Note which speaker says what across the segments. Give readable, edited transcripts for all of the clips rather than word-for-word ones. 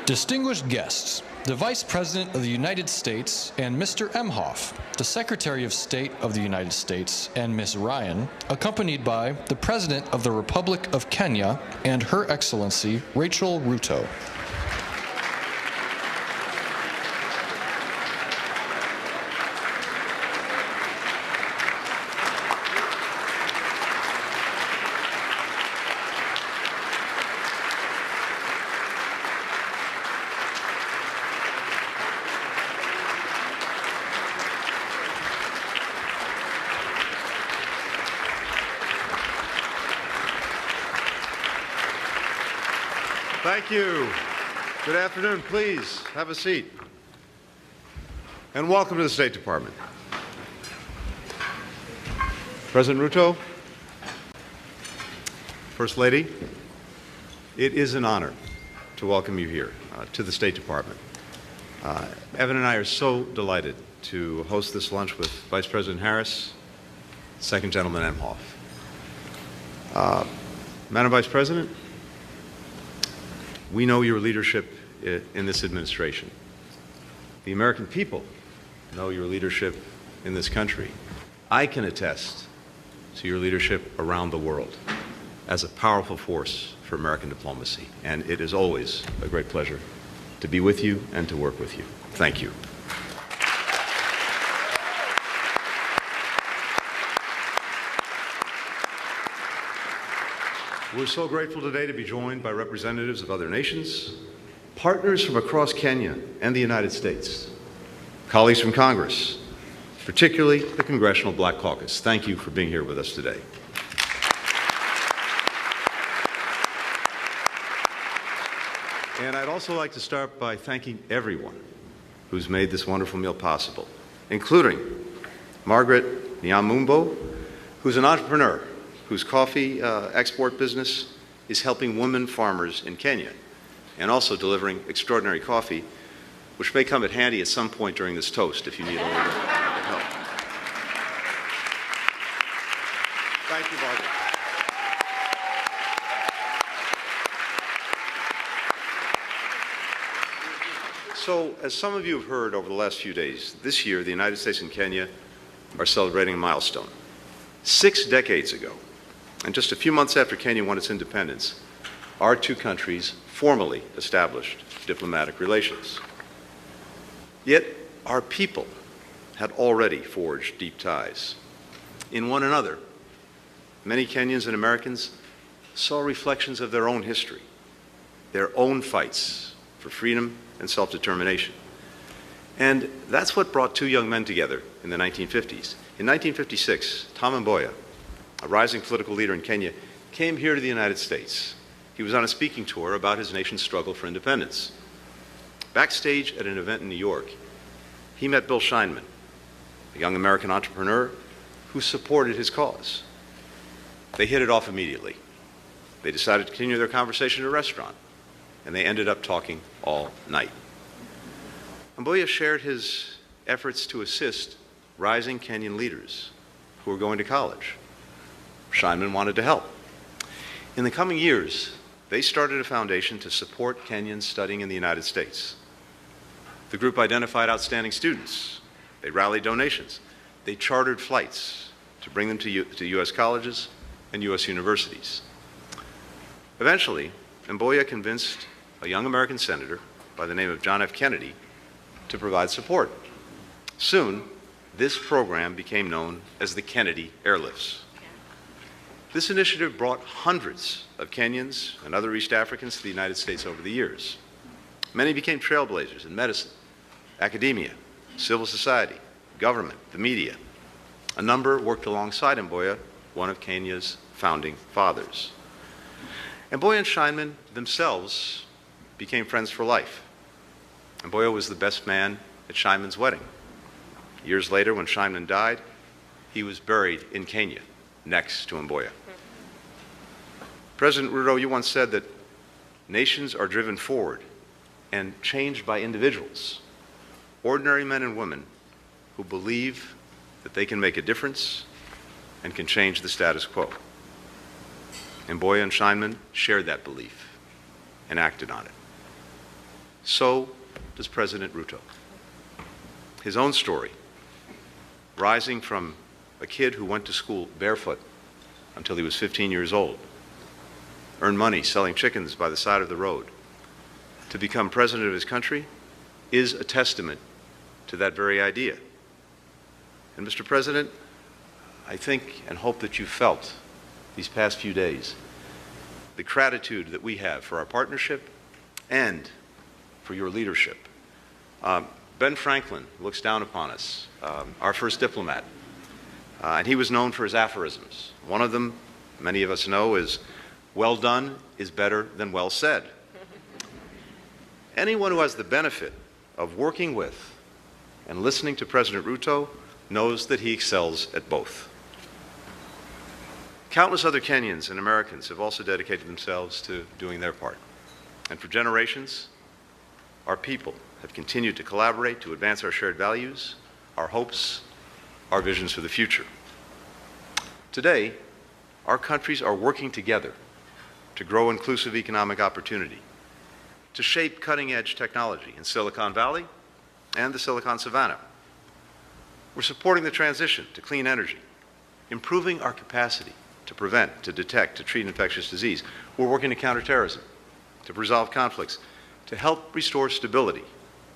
Speaker 1: Distinguished guests, the Vice President of the United States and Mr. Emhoff, the Secretary of State of the United States and Ms. Ryan, accompanied by the President of the Republic of Kenya and Her Excellency Rachel Ruto.
Speaker 2: Thank you. Good afternoon. Please have a seat. And welcome to the State Department. President Ruto, First Lady, it is an honor to welcome you here to the State Department. Evan and I are so delighted to host this lunch with Vice President Harris, Second Gentleman Emhoff. Madam Vice President, we know your leadership in this administration. The American people know your leadership in this country. I can attest to your leadership around the world as a powerful force for American diplomacy, and it is always a great pleasure to be with you and to work with you. Thank you. We're so grateful today to be joined by representatives of other nations, partners from across Kenya and the United States, colleagues from Congress, particularly the Congressional Black Caucus. Thank you for being here with us today. And I'd also like to start by thanking everyone who's made this wonderful meal possible, including Margaret Nyamumbo, who's an entrepreneur whose coffee export business is helping women farmers in Kenya and also delivering extraordinary coffee, which may come in handy at some point during this toast if you need a little bit of help. Thank you, Margaret. So, as some of you have heard over the last few days, this year the United States and Kenya are celebrating a milestone. 6 decades ago, and just a few months after Kenya won its independence, our two countries formally established diplomatic relations. Yet our people had already forged deep ties. In one another, many Kenyans and Americans saw reflections of their own history, their own fights for freedom and self-determination. And that's what brought two young men together in the 1950s. In 1956, Tom Mboya, a rising political leader in Kenya, came here to the United States. He was on a speaking tour about his nation's struggle for independence. Backstage at an event in New York, he met Bill Scheinman, a young American entrepreneur who supported his cause. They hit it off immediately. They decided to continue their conversation at a restaurant, and they ended up talking all night. Mboya shared his efforts to assist rising Kenyan leaders who were going to college. Scheinman wanted to help. In the coming years, they started a foundation to support Kenyans studying in the United States. The group identified outstanding students. They rallied donations. They chartered flights to bring them to U.S. colleges and U.S. universities. Eventually, Mboya convinced a young American senator by the name of John F. Kennedy to provide support. Soon, this program became known as the Kennedy Airlifts. This initiative brought hundreds of Kenyans and other East Africans to the United States over the years. Many became trailblazers in medicine, academia, civil society, government, the media. A number worked alongside Mboya, one of Kenya's founding fathers. Mboya and Scheinman themselves became friends for life. Mboya was the best man at Scheinman's wedding. Years later, when Scheinman died, he was buried in Kenya next to Mboya. President Ruto, you once said that nations are driven forward and changed by individuals, ordinary men and women who believe that they can make a difference and can change the status quo. Mboya and Scheinman shared that belief and acted on it. So does President Ruto. His own story, rising from a kid who went to school barefoot until he was 15 years old, earned money selling chickens by the side of the road, to become president of his country, is a testament to that very idea. And Mr. President, I think and hope that you felt these past few days the gratitude that we have for our partnership and for your leadership. Ben Franklin looks down upon us, our first diplomat, and he was known for his aphorisms. One of them, many of us know, is, "Well done is better than well said." Anyone who has the benefit of working with and listening to President Ruto knows that he excels at both. Countless other Kenyans and Americans have also dedicated themselves to doing their part. And for generations, our people have continued to collaborate to advance our shared values, our hopes, our visions for the future. Today, our countries are working together to grow inclusive economic opportunity, to shape cutting-edge technology in Silicon Valley and the Silicon Savannah. We're supporting the transition to clean energy, improving our capacity to prevent, to detect, to treat infectious disease. We're working to counter terrorism, to resolve conflicts, to help restore stability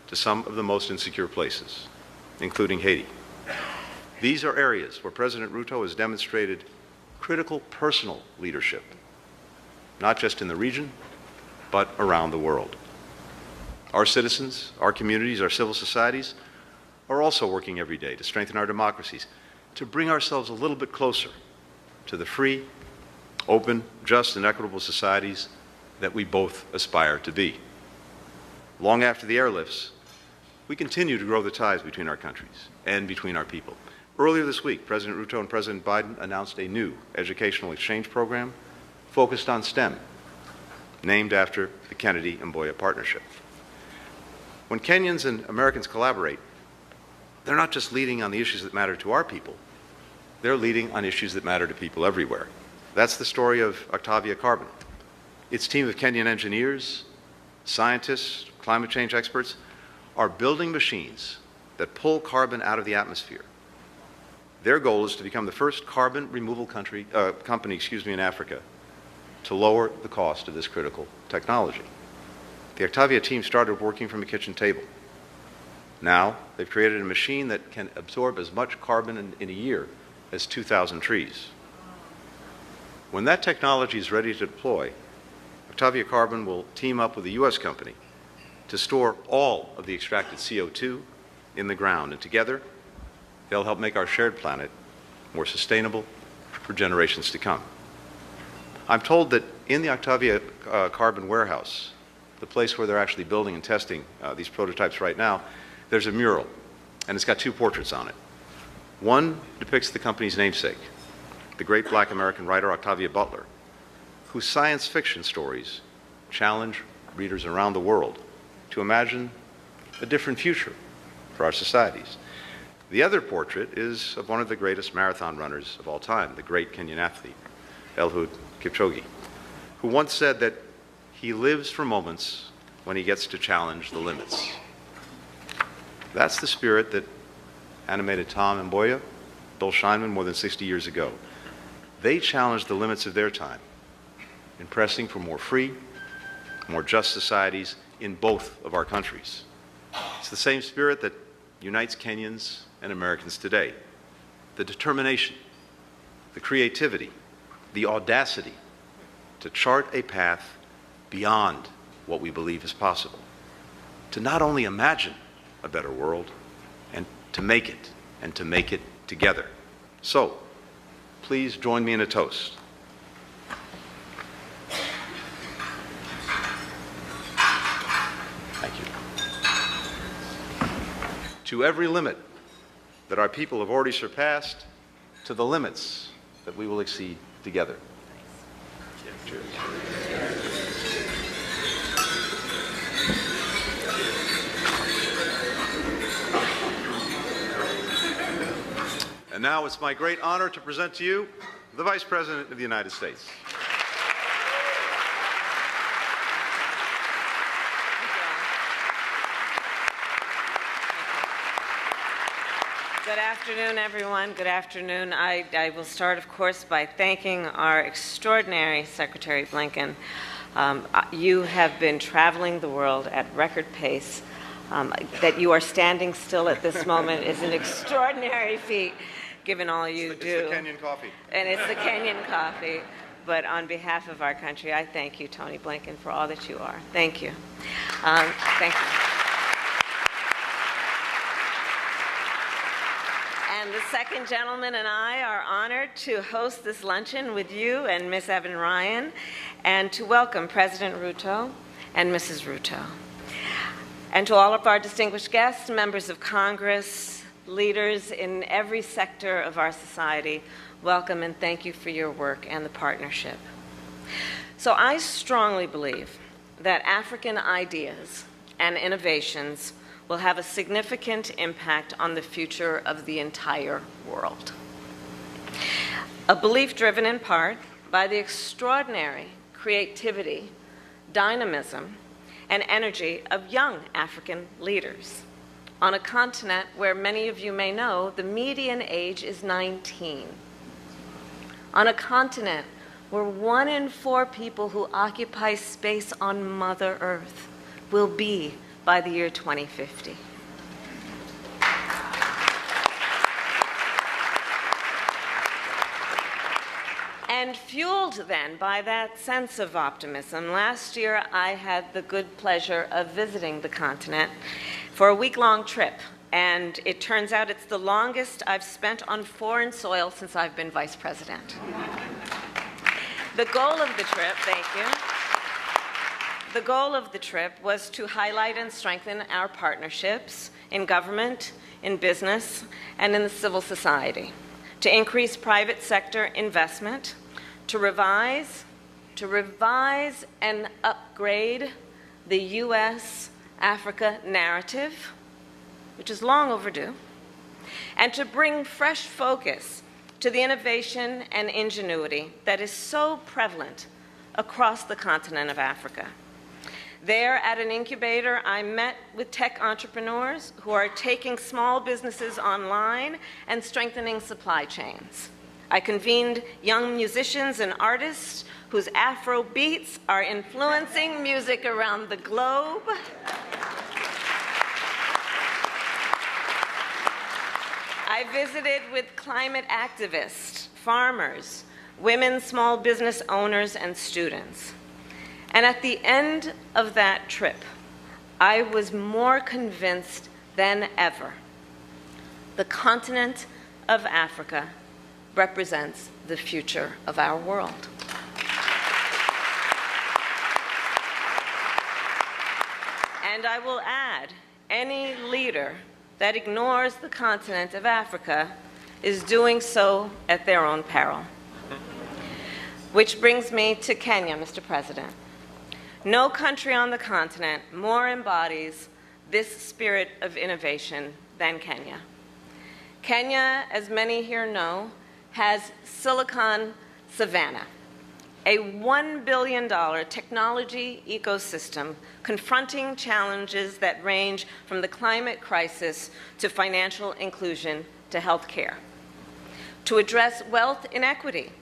Speaker 2: to some of the most insecure places, including Haiti. These are areas where President Ruto has demonstrated critical personal leadership, not just in the region, but around the world. Our citizens, our communities, our civil societies are also working every day to strengthen our democracies, to bring ourselves a little bit closer to the free, open, just, and equitable societies that we both aspire to be. Long after the airlifts, we continue to grow the ties between our countries and between our people. Earlier this week, President Ruto and President Biden announced a new educational exchange program focused on STEM, named after the Kennedy-Mboya partnership. When Kenyans and Americans collaborate, they're not just leading on the issues that matter to our people, they're leading on issues that matter to people everywhere. That's the story of Octavia Carbon. Its team of Kenyan engineers, scientists, climate change experts are building machines that pull carbon out of the atmosphere. Their goal is to become the first carbon removal company in Africa to lower the cost of this critical technology. The Octavia team started working from a kitchen table. Now, they've created a machine that can absorb as much carbon in a year as 2,000 trees. When that technology is ready to deploy, Octavia Carbon will team up with a U.S. company to store all of the extracted CO2 in the ground, and together they'll help make our shared planet more sustainable for generations to come. I'm told that in the Octavia Carbon warehouse, the place where they're actually building and testing these prototypes right now, there's a mural, and it's got two portraits on it. One depicts the company's namesake, the great black American writer Octavia Butler, whose science fiction stories challenge readers around the world to imagine a different future for our societies. The other portrait is of one of the greatest marathon runners of all time, the great Kenyan athlete, Eliud Kipchoge, who once said that he lives for moments when he gets to challenge the limits. That's the spirit that animated Tom Mboya, Bill Scheinman more than 60 years ago. They challenged the limits of their time in pressing for more free, more just societies in both of our countries. It's the same spirit that unites Kenyans and Americans today. The determination, the creativity, the audacity to chart a path beyond what we believe is possible. To not only imagine a better world, and to make it, and to make it together. So, please join me in a toast. Thank you. To every limit that our people have already surpassed, to the limits that we will exceed together. Cheers. And now it's my great honor to present to you the Vice President of the United States.
Speaker 3: Good afternoon, everyone. Good afternoon. I will start, of course, by thanking our extraordinary Secretary Blinken. You have been traveling the world at record pace. That you are standing still at this moment is an extraordinary feat, given all you do.
Speaker 2: It's the Kenyan coffee.
Speaker 3: And it's the Kenyan coffee. But on behalf of our country, I thank you, Tony Blinken, for all that you are. Thank you. Thank you. And the second gentleman and I are honored to host this luncheon with you and Ms. Evan Ryan, and to welcome President Ruto and Mrs. Ruto. And to all of our distinguished guests, members of Congress, leaders in every sector of our society, welcome and thank you for your work and the partnership. So I strongly believe that African ideas and innovations will have a significant impact on the future of the entire world. A belief driven in part by the extraordinary creativity, dynamism, and energy of young African leaders on a continent where many of you may know the median age is 19. On a continent where 1 in 4 people who occupy space on Mother Earth will be by the year 2050. And fueled then by that sense of optimism, last year I had the good pleasure of visiting the continent for a week-long trip. And it turns out it's the longest I've spent on foreign soil since I've been vice president. The goal of the trip, thank you. The goal of the trip was to highlight and strengthen our partnerships in government, in business, and in the civil society, to increase private sector investment, to revise and upgrade the U.S.-Africa narrative, which is long overdue, and to bring fresh focus to the innovation and ingenuity that is so prevalent across the continent of Africa. There at an incubator, I met with tech entrepreneurs who are taking small businesses online and strengthening supply chains. I convened young musicians and artists whose Afro beats are influencing music around the globe. I visited with climate activists, farmers, women small business owners, and students. And at the end of that trip, I was more convinced than ever the continent of Africa represents the future of our world. And I will add, any leader that ignores the continent of Africa is doing so at their own peril. Which brings me to Kenya, Mr. President. No country on the continent more embodies this spirit of innovation than Kenya. Kenya, as many here know, has Silicon Savannah, a $1 billion technology ecosystem confronting challenges that range from the climate crisis to financial inclusion to healthcare. To address wealth inequity,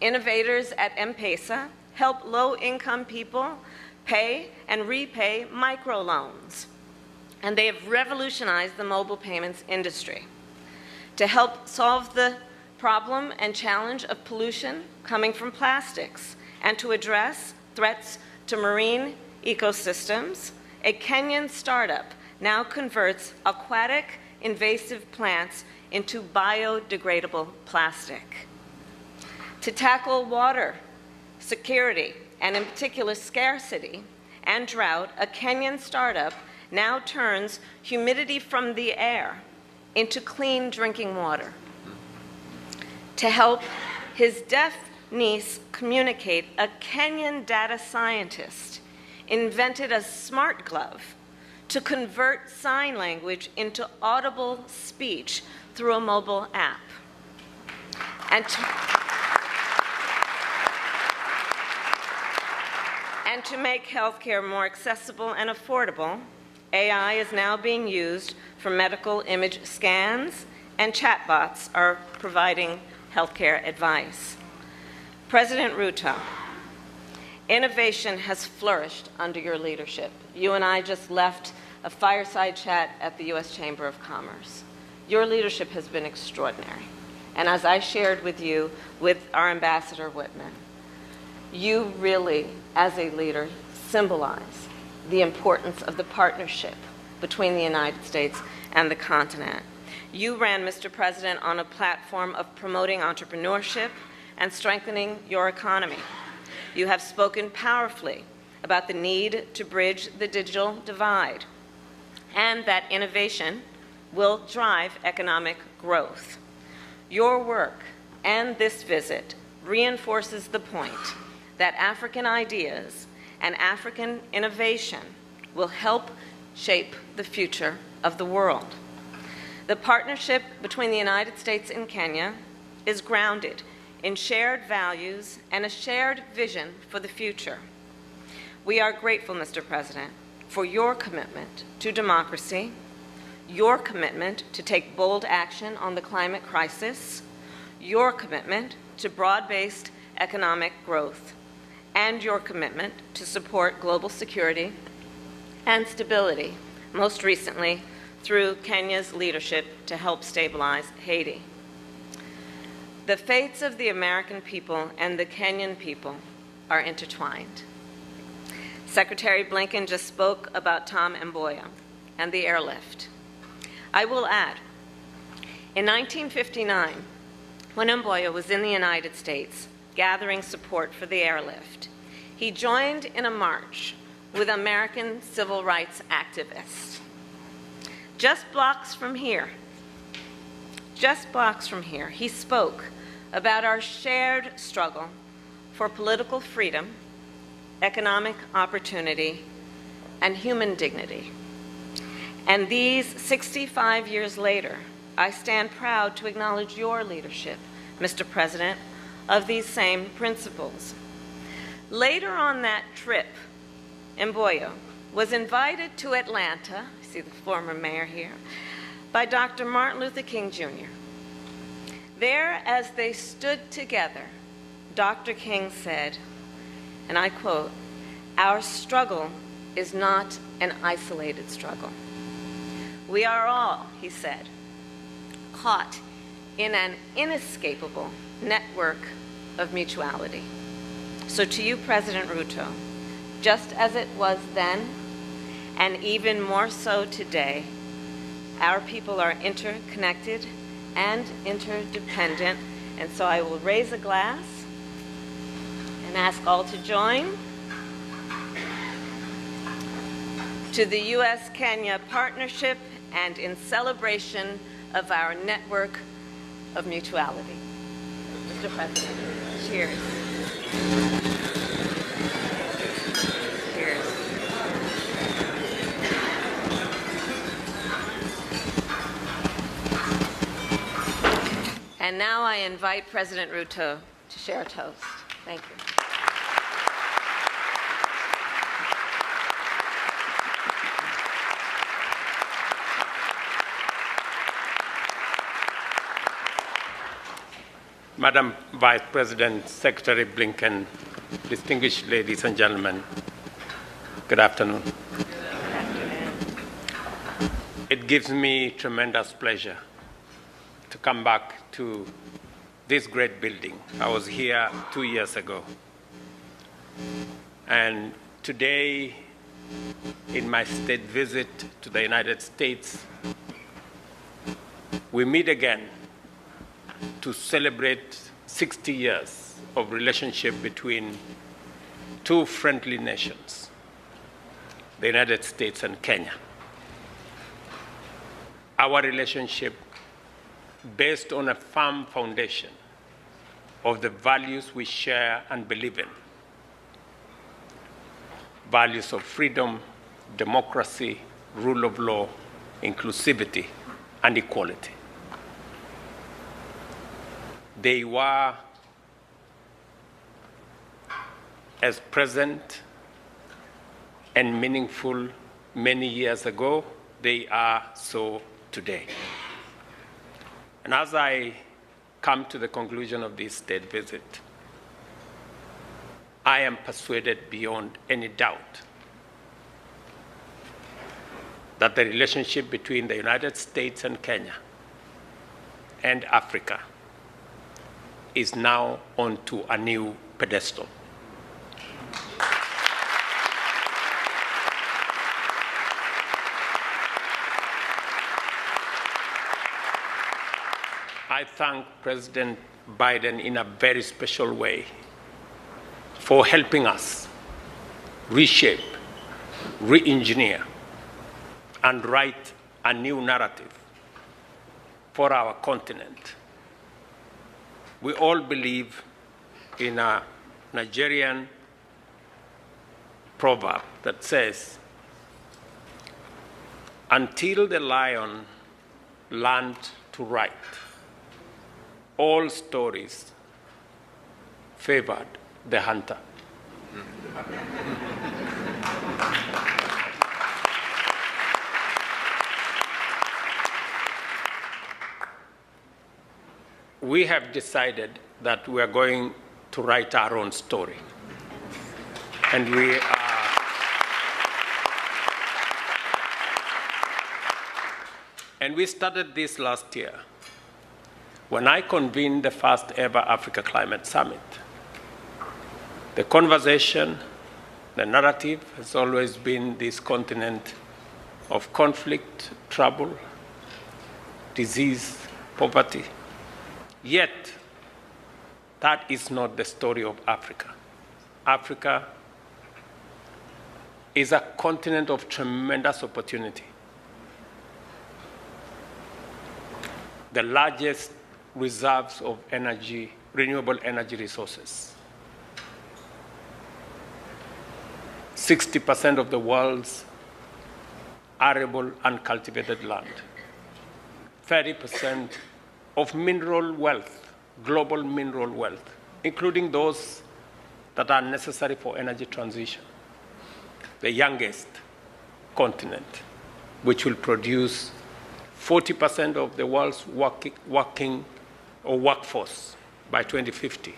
Speaker 3: innovators at M-Pesa help low-income people pay and repay microloans, and they have revolutionized the mobile payments industry. To help solve the problem and challenge of pollution coming from plastics, and to address threats to marine ecosystems, a Kenyan startup now converts aquatic invasive plants into biodegradable plastic. To tackle water security, and in particular scarcity and drought, a Kenyan startup now turns humidity from the air into clean drinking water. To help his deaf niece communicate, a Kenyan data scientist invented a smart glove to convert sign language into audible speech through a mobile app. And to make healthcare more accessible and affordable, AI is now being used for medical image scans and chatbots are providing healthcare advice. President Ruto, innovation has flourished under your leadership. You and I just left a fireside chat at the U.S. Chamber of Commerce. Your leadership has been extraordinary. And as I shared with you, with our Ambassador Whitman, you really, as a leader, symbolize the importance of the partnership between the United States and the continent. You ran, Mr. President, on a platform of promoting entrepreneurship and strengthening your economy. You have spoken powerfully about the need to bridge the digital divide and that innovation will drive economic growth. Your work and this visit reinforces the point that African ideas and African innovation will help shape the future of the world. The partnership between the United States and Kenya is grounded in shared values and a shared vision for the future. We are grateful, Mr. President, for your commitment to democracy, your commitment to take bold action on the climate crisis, your commitment to broad-based economic growth, and your commitment to support global security and stability, most recently through Kenya's leadership to help stabilize Haiti. The fates of the American people and the Kenyan people are intertwined. Secretary Blinken just spoke about Tom Mboya and the airlift. I will add, in 1959, when Mboya was in the United States gathering support for the airlift, he joined in a march with American civil rights activists. Just blocks from here, he spoke about our shared struggle for political freedom, economic opportunity, and human dignity. And these 65 years later, I stand proud to acknowledge your leadership, Mr. President, of these same principles. Later on that trip, Mboya was invited to Atlanta, I see the former mayor here, by Dr. Martin Luther King Jr. There, as they stood together, Dr. King said, and I quote, "Our struggle is not an isolated struggle. We are all," he said, "caught in an inescapable network of mutuality." So to you, President Ruto, just as it was then, and even more so today, our people are interconnected and interdependent, and so I will raise a glass and ask all to join to the U.S.-Kenya partnership and in celebration of our network of mutuality. Mr. President, cheers. Cheers. And now I invite President Ruto to share a toast. Thank you.
Speaker 4: Madam Vice President, Secretary Blinken, distinguished ladies and gentlemen, good afternoon. It gives me tremendous pleasure to come back to this great building. I was here 2 years ago. And today, in my state visit to the United States, we meet again to celebrate 60 years of relationship between two friendly nations, the United States and Kenya. Our relationship based on a firm foundation of the values we share and believe in. Values of freedom, democracy, rule of law, inclusivity, and equality. They were as present and meaningful many years ago, they are so today. And as I come to the conclusion of this state visit, I am persuaded beyond any doubt that the relationship between the United States and Kenya and Africa is now onto a new pedestal. I thank President Biden in a very special way for helping us reshape, re-engineer, and write a new narrative for our continent. We all believe in a Nigerian proverb that says, "Until the lion learned to write, all stories favored the hunter." We have decided that we are going to write our own story. And we started this last year when I convened the first ever Africa Climate Summit. The conversation, the narrative has always been this continent of conflict, trouble, disease, poverty. Yet, that is not the story of Africa. Africa is a continent of tremendous opportunity. The largest reserves of energy, renewable energy resources. 60% of the world's arable and cultivated land. 30% of mineral wealth, global mineral wealth, including those that are necessary for energy transition. The youngest continent, which will produce 40% of the world's working workforce by 2050,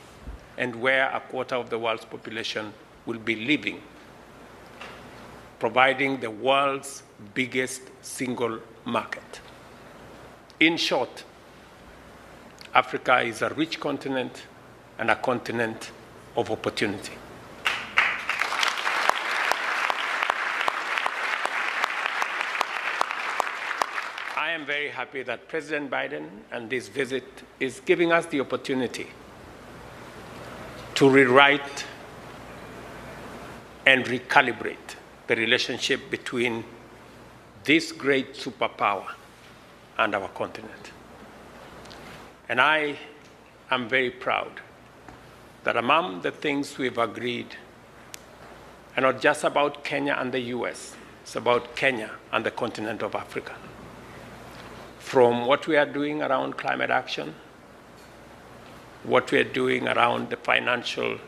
Speaker 4: and where a quarter of the world's population will be living, providing the world's biggest single market. In short, Africa is a rich continent and a continent of opportunity. I am very happy that President Biden and this visit is giving us the opportunity to rewrite and recalibrate the relationship between this great superpower and our continent. And I am very proud that among the things we've agreed are not just about Kenya and the US, it's about Kenya and the continent of Africa. From what we are doing around climate action, what we are doing around the financial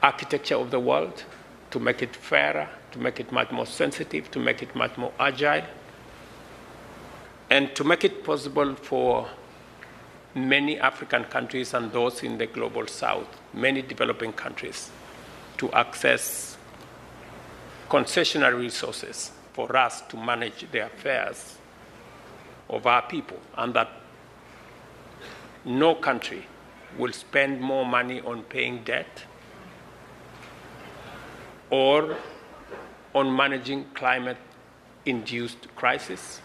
Speaker 4: architecture of the world, to make it fairer, to make it much more sensitive, to make it much more agile, and to make it possible for many African countries and those in the global south, many developing countries, to access concessionary resources for us to manage the affairs of our people, and that no country will spend more money on paying debt or on managing climate-induced crisis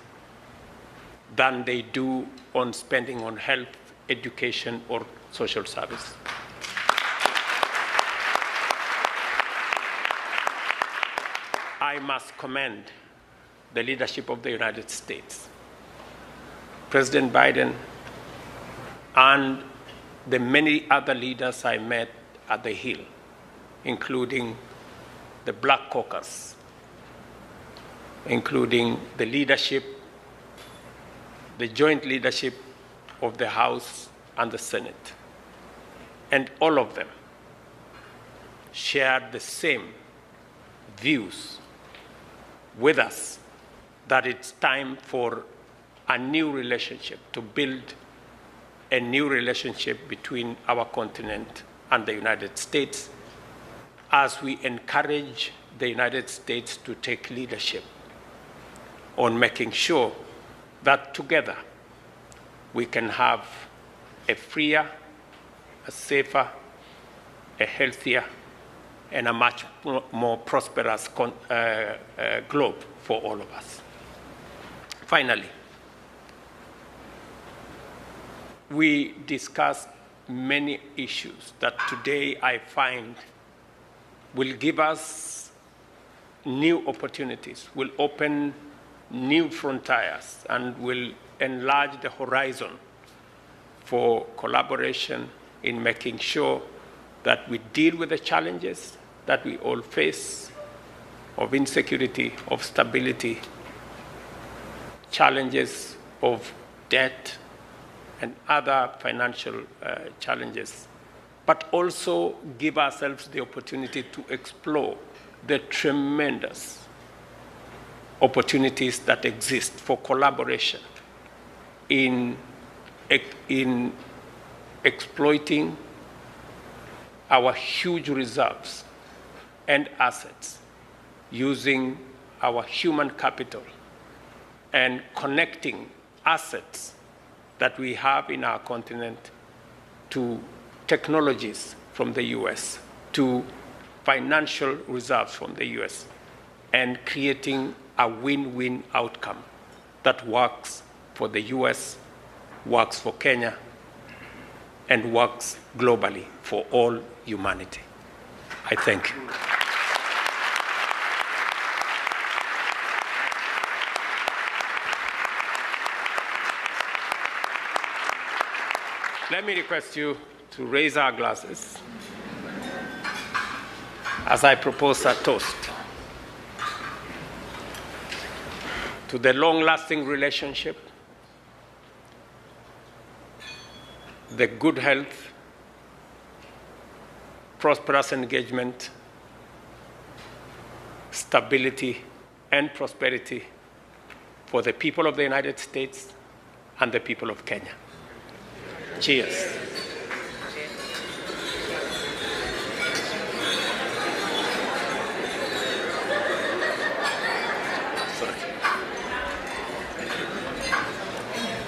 Speaker 4: than they do on spending on health, education, or social service. I must commend the leadership of the United States, President Biden, and the many other leaders I met at the Hill, including the Black Caucus, including the leadership, the joint leadership of the House and the Senate. And all of them shared the same views with us that it's time for a new relationship, to build a new relationship between our continent and the United States as we encourage the United States to take leadership on making sure that together we can have a freer, a safer, a healthier, and a much more prosperous globe for all of us. Finally, we discussed many issues that today I find will give us new opportunities, will open new frontiers, and will enlarge the horizon for collaboration in making sure that we deal with the challenges that we all face of insecurity, of stability, challenges of debt and other financial challenges, but also give ourselves the opportunity to explore the tremendous opportunities that exist for collaboration in exploiting our huge reserves and assets, using our human capital and connecting assets that we have in our continent to technologies from the US, to financial reserves from the US, and creating a win-win outcome that works for the US, works for Kenya, and works globally for all humanity. I thank you. Let me request you to raise our glasses as I propose a toast to the long-lasting relationship, the good health, prosperous engagement, stability, and prosperity for the people of the United States and the people of Kenya. Cheers.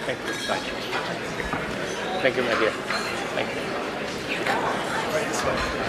Speaker 4: Thank you. Thank you. Thank you, my dear. Thank you.